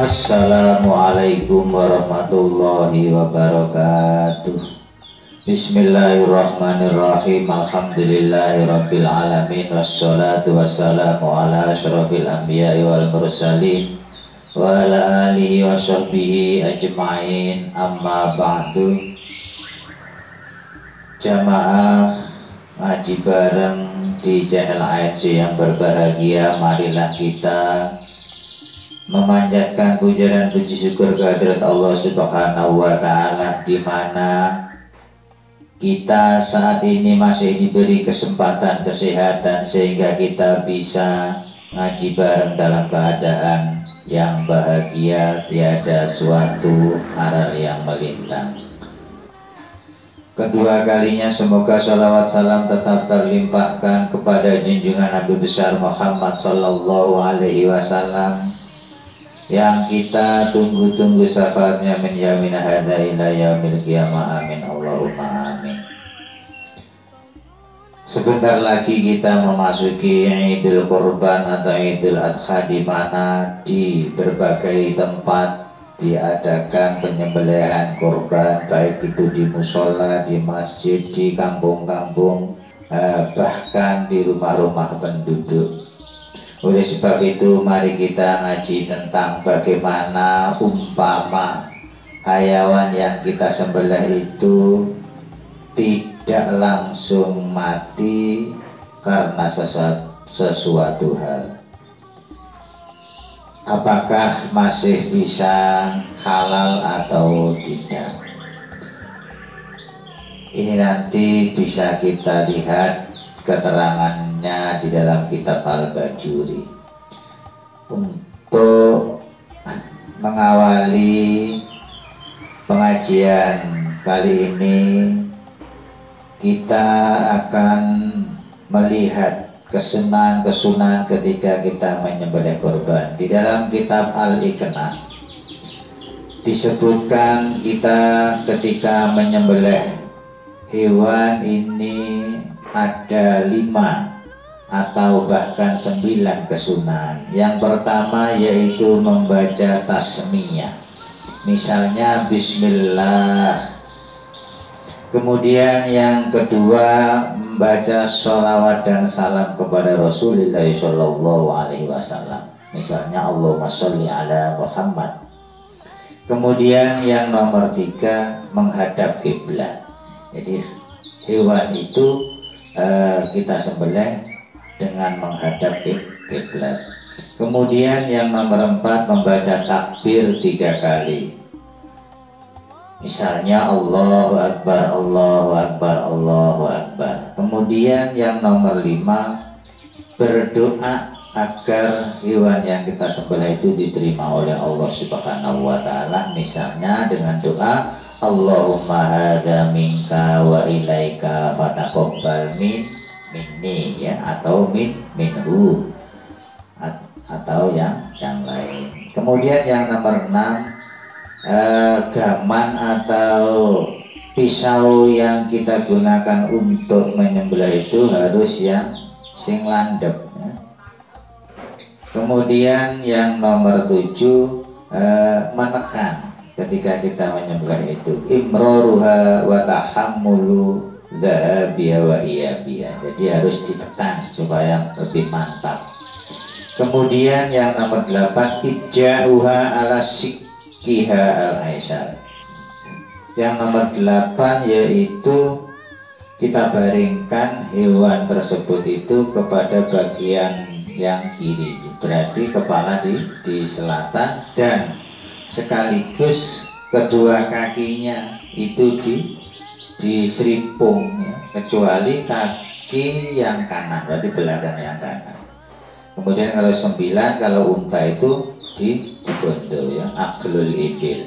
Assalamualaikum warahmatullahi wabarakatuh. Bismillahirrahmanirrahim. Alhamdulillahirabbil alamin wassalatu wassalamu ala asyrafil anbiya'i wal mursalin wa ala alihi wa sahbihi ajma'in. Amma ba'du. Jamaah ngaji bareng di channel ANC yang berbahagia, marilah kita memanjatkan puja dan puji syukur kehadirat Allah Subhanahu wa Ta'ala, di mana kita saat ini masih diberi kesempatan kesehatan sehingga kita bisa ngaji bareng dalam keadaan yang bahagia, tiada suatu aral yang melintang. Kedua kalinya semoga salawat salam tetap terlimpahkan kepada junjungan Nabi besar Muhammad sallallahu alaihi wasallam yang kita tunggu-tunggu syafaatnya min yamina hadza ila yaumil qiyamah. Amin Allahumma amin. Sebentar lagi kita memasuki Idul Kurban atau Idul Adha, di mana di berbagai tempat diadakan penyembelihan kurban, baik itu di musola, di masjid, di kampung-kampung, bahkan di rumah-rumah penduduk. Oleh sebab itu mari kita ngaji tentang bagaimana umpama hayawan yang kita sembelih itu tidak langsung mati karena sesuatu hal. Apakah masih bisa halal atau tidak? Ini nanti bisa kita lihat keterangannya di dalam kitab Al-Bajuri. Untuk mengawali pengajian kali ini, kita akan melihat kesunahan ketika kita menyembelih korban. Di dalam kitab Al-Iqna disebutkan kita ketika menyembelih hewan ini ada 5 atau bahkan 9 kesunahan. Yang pertama yaitu membaca tasmiyah, misalnya bismillah. Kemudian yang kedua membaca sholawat dan salam kepada Rasulullah Shallallahu Alaihi Wasallam, misalnya Allahumma sholli ala Muhammad. Kemudian yang nomor 3 menghadap kiblat. Jadi hewan itu kita sembelih dengan menghadap kiblat. Kemudian yang nomor 4 membaca takbir 3 kali, misalnya Allahu Akbar, Allahu Akbar, Allahu Akbar. Kemudian yang nomor 5 berdoa agar hewan yang kita sembelih itu diterima oleh Allah Subhanahu wa Ta'ala, misalnya dengan doa Allahumma hadza minka wa ilaika fataqabbal minni, ya, atau minhu, atau yang lain. Kemudian yang nomor 6 gaman atau pisau yang kita gunakan untuk menyembelih itu harus yang sing landep, ya. Kemudian yang nomor 7 menekan ketika kita menyembelih itu, imroruha wa tahammulu dhahabiya wa iyabiya. Jadi harus ditekan supaya lebih mantap. Kemudian yang nomor 8 ija'uha ala kiha al-aisar. Yang nomor 8 yaitu kita baringkan hewan tersebut itu kepada bagian yang kiri, berarti kepala di selatan, dan sekaligus kedua kakinya itu di seripung, ya, kecuali kaki yang kanan, berarti belakang yang kanan. Kemudian kalau 9, kalau unta itu di bondo, ya, aklul ibil.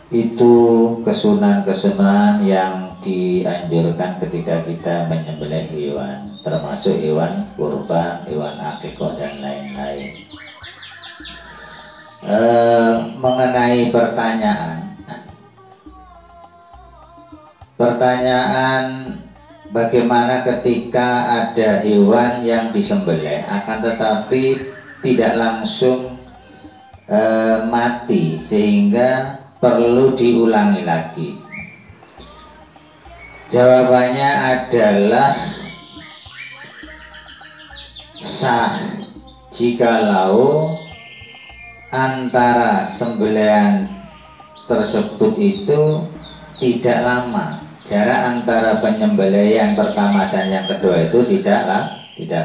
Itu kesunahan-kesunahan yang dianjurkan ketika kita menyembelih hewan, termasuk hewan kurban, hewan akikah dan lain-lain. Mengenai pertanyaan bagaimana ketika ada hewan yang disembelih akan tetapi tidak langsung mati sehingga perlu diulangi lagi? Jawabannya adalah sah jikalau antara sembelihan tersebut itu tidak lama. Jarak antara penyembelihan pertama dan yang kedua itu tidak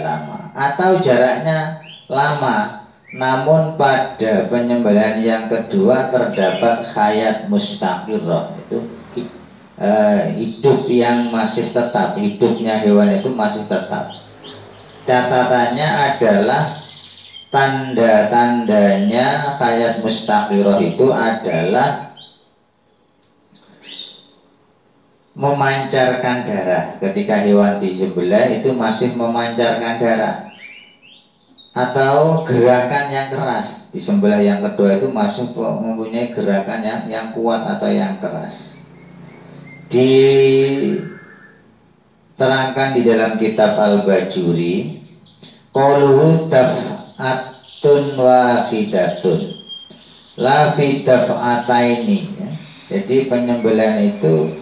lama, atau jaraknya lama namun pada penyembelihan yang kedua terdapat hayat mustaqirrah, itu hidup yang masih tetap, hidupnya hewan itu masih tetap. Catatannya adalah tanda-tandanya hayat mustaqirrah itu adalah memancarkan darah. Ketika hewan disembelih itu masih memancarkan darah, atau gerakan yang keras. Disembelih yang kedua itu masih mempunyai gerakan yang kuat atau yang keras. Diterangkan di dalam kitab Al-Bajuri, qauluhu daf'atun wahidatun la fi daf'ataini, ya. Jadi penyembelihan itu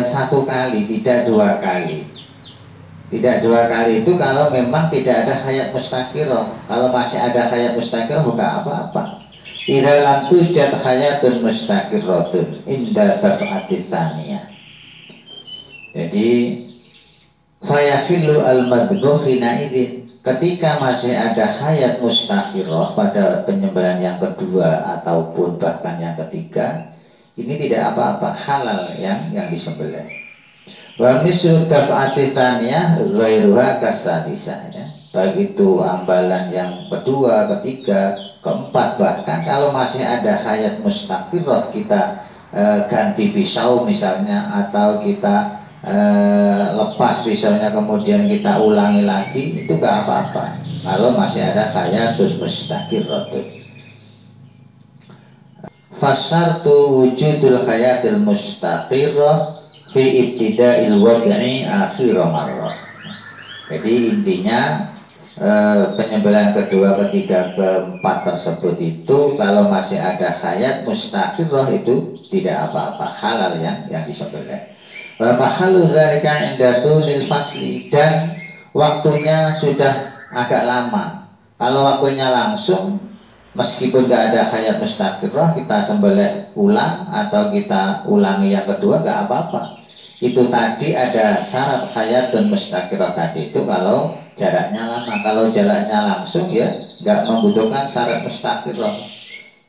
satu kali, tidak dua kali. Tidak dua kali itu kalau memang tidak ada hayat mustaqirrah. Kalau masih ada hayat mustaqirrah bukan apa-apa. Idza lam tujad hayatun mustaqirratun inda daf'atit tsaniyah. Jadi fayahillu al-madbuh hina idzin, ketika masih ada hayat mustaqirrah pada penyembelihan yang kedua ataupun bahkan yang ketiga, ini tidak apa-apa, halal yang disembelih. Wa mislu daf'ati tsaniyah ghairuha kasalisah, ya. Baik itu ambalan yang kedua, ketiga, keempat, bahkan kalau masih ada hayat mustaqirrah kita ganti pisau misalnya, atau kita lepas pisaunya kemudian kita ulangi lagi, itu gak apa-apa kalau masih ada hayatun mustaqirratun. Fasartu wujudul hayatil mustaqirrah fi ibtida'il wad'i akhir marrah. Jadi intinya penyembelihan kedua, ketiga, keempat tersebut itu kalau masih ada hayat mustaqirrah itu tidak apa-apa, halal yang disembelih. Wa mahallu dzalika inda tulil fasli, dan waktunya sudah agak lama. Kalau waktunya langsung, meskipun gak ada hayat mustaqirrah, kita sembelih ulang atau kita ulangi yang kedua gak apa-apa. Itu tadi ada syarat hayatun mustaqirrah tadi itu kalau jaraknya lama. Kalau jaraknya langsung ya gak membutuhkan syarat mustaqirrah.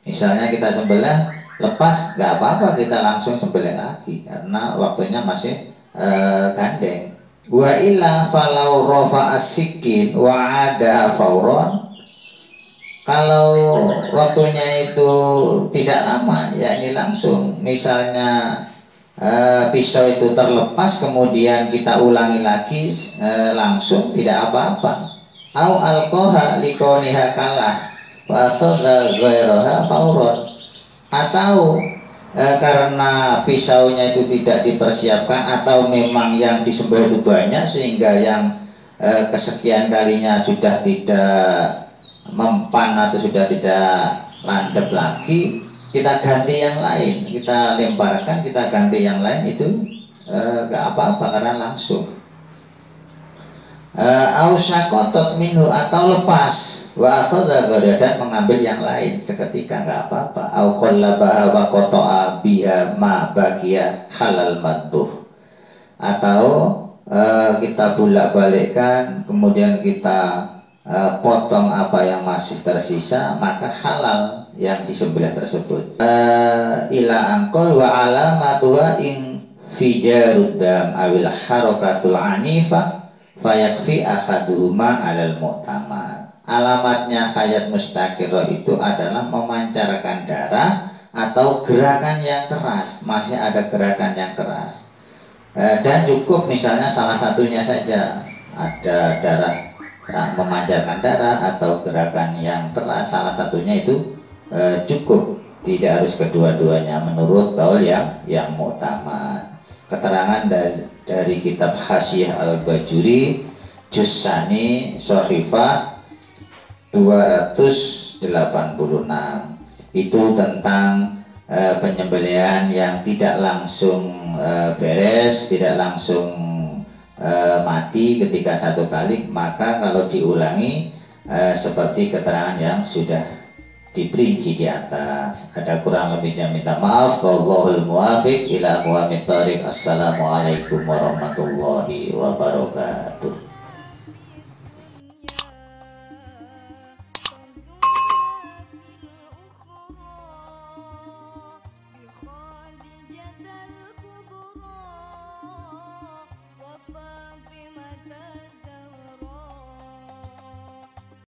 Misalnya kita sembelih lepas, gak apa-apa kita langsung sembelih lagi karena waktunya masih gandeng. Wa illa falau rafa as-sikin wa ada fauron, kalau waktunya itu tidak lama, yakni langsung, misalnya pisau itu terlepas kemudian kita ulangi lagi langsung, tidak apa-apa. Au alqaha liqoniha kalah wa akhadha ghairaha fauron, atau karena pisaunya itu tidak dipersiapkan atau memang yang disembelih itu banyak sehingga yang kesekian kalinya sudah tidak mempan atau sudah tidak landep lagi, kita ganti yang lain, kita lemparkan, kita ganti yang lain, itu gak apa-apa karena langsung. Ausyakotot minhu, atau lepas, wa akhadha dan mengambil yang lain seketika, gak apa-apa. Au qallabaha wa qata'a biha ma baqiya halal madbuh, atau kita bolak-balikkan kemudian kita potong apa yang masih tersisa, maka halal yang disembelih tersebut. Ila angkol wa alamatuha in fijarud dam awil harakatul anifah fayakfi ahaduhuma alal mu'tamad. Alamatnya hayat mustaqirrah itu adalah memancarkan darah atau gerakan yang keras, masih ada gerakan yang keras, dan cukup misalnya salah satunya saja, ada darah, memancarkan darah atau gerakan yang keras, salah satunya itu cukup, tidak harus kedua-duanya menurut kaul yang mu'tamad. Keterangan dari kitab Hasyiah Al-Bajuri juz tsani shahifah 286. itu tentang penyembelihan yang tidak langsung beres, tidak langsung mati ketika satu kali, maka kalau diulangi seperti keterangan yang sudah diperinci di atas. Ada kurang lebihnya minta maaf. Wallahul muwafiq ila muwaffiq thoriq. Assalamualaikum warahmatullahi